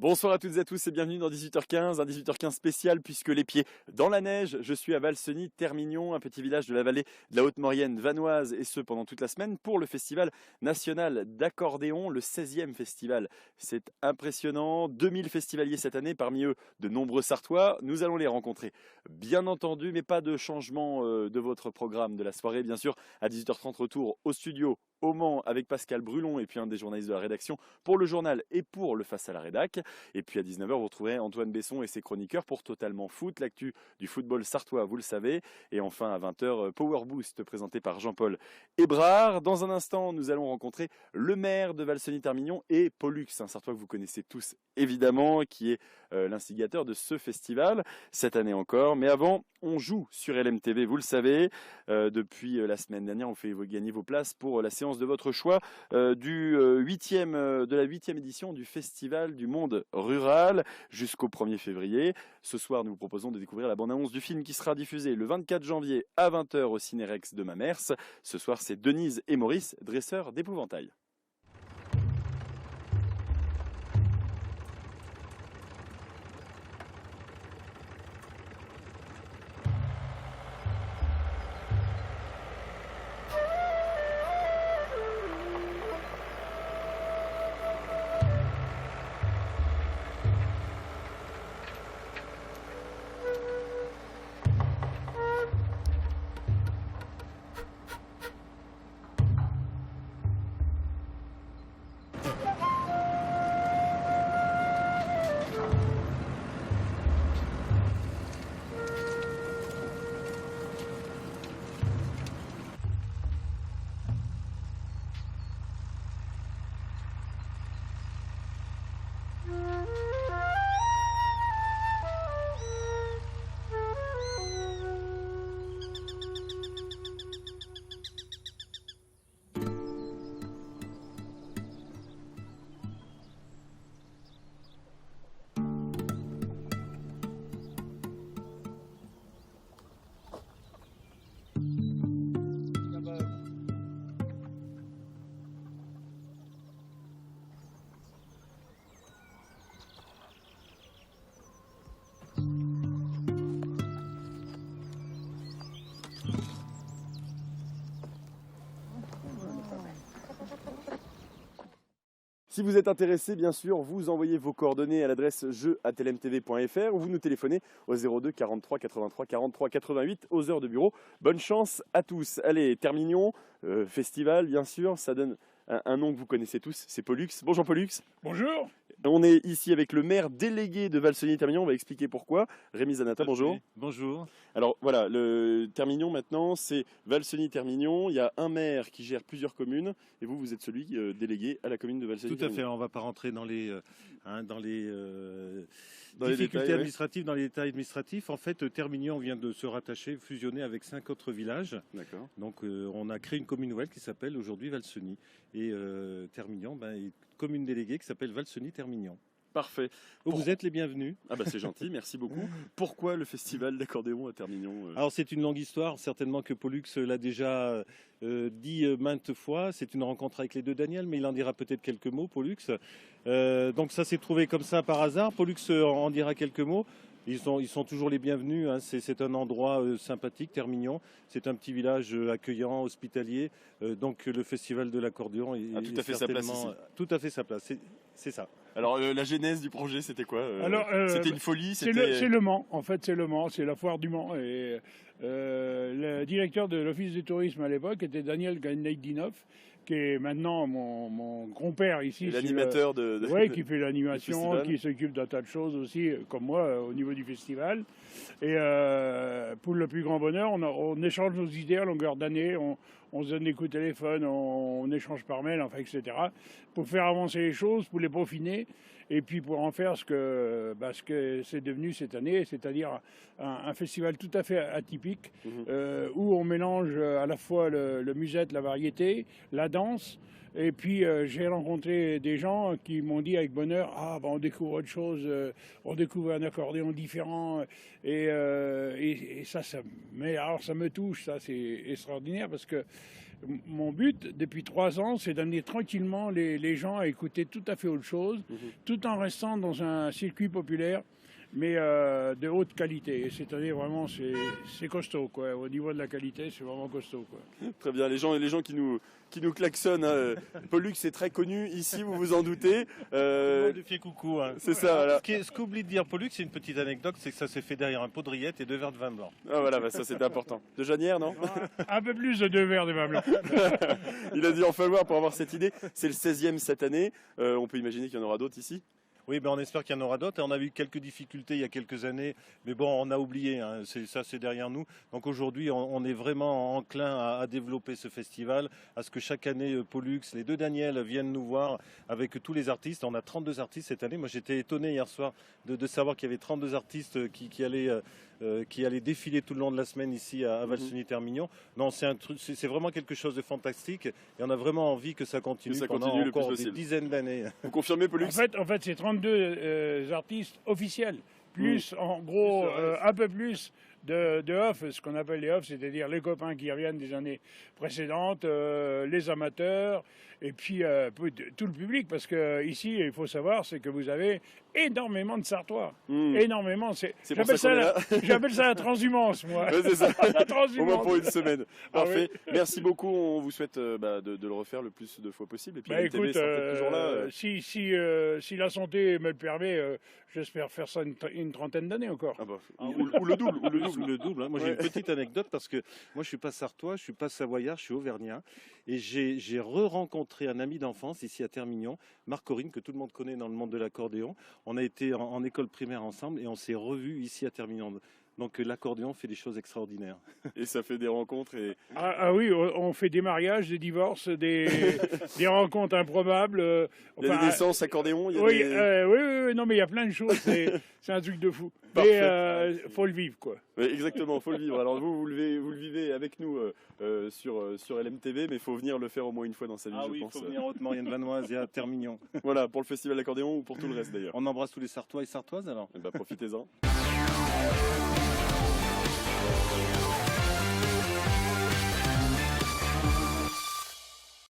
Bonsoir à toutes et à tous et bienvenue dans 18h15, un 18h15 spécial puisque les pieds dans la neige. Je suis à Valseny-Termignon, un petit village de la vallée de la Haute-Maurienne vanoise et ce pendant toute la semaine pour le festival national d'accordéon, le 16e festival. C'est impressionnant, 2000 festivaliers cette année, parmi eux de nombreux Sartois. Nous allons les rencontrer bien entendu, mais pas de changement de votre programme de la soirée. Bien sûr, à 18h30 retour au studio au Mans avec Pascal Brulon et puis un des journalistes de la rédaction pour le journal et pour le Face à la Rédac. Et puis à 19h, vous retrouverez Antoine Besson et ses chroniqueurs pour Totalement Foot, l'actu du football sartois, vous le savez. Et enfin à 20h, Power Boost présenté par Jean-Paul Hébrard. Dans un instant, nous allons rencontrer le maire de Valseny-Termignon et Pollux, un sartois que vous connaissez tous évidemment, qui est l'instigateur de ce festival cette année encore. Mais avant, on joue sur LMTV, vous le savez. Depuis la semaine dernière, on fait gagner vos places pour la séance de votre choix de la 8e édition du Festival du Monde Rural jusqu'au 1er février. Ce soir, nous vous proposons de découvrir la bande-annonce du film qui sera diffusé le 24 janvier à 20h au Cinérex de Mamers. Ce soir, c'est Denise et Maurice, dresseurs d'épouvantail. Si vous êtes intéressé, bien sûr, vous envoyez vos coordonnées à l'adresse jeu@lmtv.fr ou vous nous téléphonez au 02 43 83 43 88 aux heures de bureau. Bonne chance à tous. Allez, Termignon, festival, bien sûr, ça donne un nom que vous connaissez tous, c'est Pollux. Bonjour Pollux. Bonjour. On est ici avec le maire délégué de Valseny-Termignon, on va expliquer pourquoi. Rémi Zanata, bonjour. Bonjour. Alors voilà, le Termignon maintenant, c'est Valseny-Termignon. Il y a un maire qui gère plusieurs communes et vous êtes celui délégué à la commune de Valseny-Termignon. Tout à fait, on ne va pas rentrer dans les les difficultés détails, administratives, dans les détails administratifs. En fait, Termignon vient de se rattacher, fusionner avec 5 autres villages. D'accord. Donc on a créé une commune nouvelle qui s'appelle aujourd'hui Valseny. Et Termignon est une commune déléguée qui s'appelle Valseny-Termignon. Parfait. Vous êtes les bienvenus. Ah bah c'est gentil, merci beaucoup. Pourquoi le festival d'accordéon à Termignon Alors c'est une longue histoire, certainement que Pollux l'a déjà dit maintes fois. C'est une rencontre avec les deux Daniel, mais il en dira peut-être quelques mots, Pollux. Donc ça s'est trouvé comme ça par hasard. Pollux en dira quelques mots. Ils sont toujours les bienvenus, hein. C'est un endroit sympathique, Termignon. C'est un petit village accueillant, hospitalier. Donc le festival de l'accordéon est tout à fait sa place ici. Tout à fait sa place, c'est ça. Alors la genèse du projet, c'était quoi C'était une folie. C'est le Mans, en fait c'est le Mans, c'est la foire du Mans. Et le directeur de l'office du tourisme à l'époque était Daniel Ganeidinov, qui est maintenant mon grand-père ici. L'animateur Oui, qui fait l'animation, qui s'occupe d'un tas de choses aussi, comme moi, au niveau du festival. Et pour le plus grand bonheur, on échange nos idées à longueur d'année, on se donne des coups de téléphone, on échange par mail, enfin, etc. Pour faire avancer les choses, pour les peaufiner. Et puis pour en faire ce que c'est devenu cette année, c'est-à-dire un festival tout à fait atypique, où on mélange à la fois le musette, la variété, la danse, Et puis j'ai rencontré des gens qui m'ont dit avec bonheur, on découvre autre chose, on découvre un accordéon différent. Et ça me touche, ça c'est extraordinaire parce que mon but depuis 3 ans, c'est d'amener tranquillement les gens à écouter tout à fait autre chose, tout en restant dans un circuit populaire, mais de haute qualité. Et cette année, vraiment, c'est costaud, quoi. Au niveau de la qualité, c'est vraiment costaud, quoi. Très bien, les gens qui nous klaxonnent. Pollux est très connu ici, vous vous en doutez. Tout le monde lui fait coucou. Hein. C'est ça, voilà. Ce qu'oublie de dire Pollux, c'est une petite anecdote, c'est que ça s'est fait derrière un pot de rillettes et 2 verres de vin blanc. Ah voilà, ça c'était important. De Janière, non? Un peu plus de 2 verres de vin blanc. Il a dû en falloir pour avoir cette idée. C'est le 16e cette année. On peut imaginer qu'il y en aura d'autres ici. Oui, on espère qu'il y en aura d'autres. On a eu quelques difficultés il y a quelques années, mais bon, on a oublié, hein. C'est derrière nous. Donc aujourd'hui, on est vraiment enclin à développer ce festival, à ce que chaque année, Pollux, les 2 Daniel viennent nous voir avec tous les artistes. On a 32 artistes cette année. Moi, j'étais étonné hier soir de savoir qu'il y avait 32 artistes qui allaient défiler tout le long de la semaine ici à Val-Cenis-Termignon. Non, c'est vraiment quelque chose de fantastique et on a vraiment envie que ça continue, pendant encore des dizaines d'années. Vous confirmez, Pollux? En fait, c'est 32 artistes officiels, plus en gros un peu plus de off, ce qu'on appelle les off, c'est-à-dire les copains qui reviennent des années précédentes, les amateurs, et puis tout le public, parce que ici, il faut savoir, c'est que vous avez énormément de Sartois, énormément. J'appelle ça la transhumance, moi. Ouais, c'est ça. La transhumance. Au moins pour une semaine. Parfait. Oui. Merci beaucoup. On vous souhaite de le refaire le plus de fois possible. Et puis écoute, sera peut-être toujours là. si la santé me le permet, j'espère faire ça une trentaine d'années encore. Ou le double. Le double, hein. Moi, j'ai une petite anecdote parce que moi, je suis pas sartois, je suis pas savoyard, je suis auvergnat. Et j'ai re-rencontré un ami d'enfance ici à Termignon, Marc Corinne, que tout le monde connaît dans le monde de l'accordéon. On a été en école primaire ensemble et on s'est revus ici à Termignon. Donc l'accordéon fait des choses extraordinaires. Et ça fait des rencontres. Oui, on fait des mariages, des divorces, des rencontres improbables. Il y a des naissances accordéon. Oui, non, mais il y a plein de choses. C'est un truc de fou. Mais faut le vivre, quoi. Oui, exactement, faut le vivre. Alors vous le vivez avec nous sur LMTV, mais il faut venir le faire au moins une fois dans sa vie, je pense. Il faut venir en Haute-Maurienne-Vanoise et à Termignon. Voilà, pour le festival d'accordéon ou pour tout le reste d'ailleurs. On embrasse tous les Sartois et Sartoises alors. Profitez-en.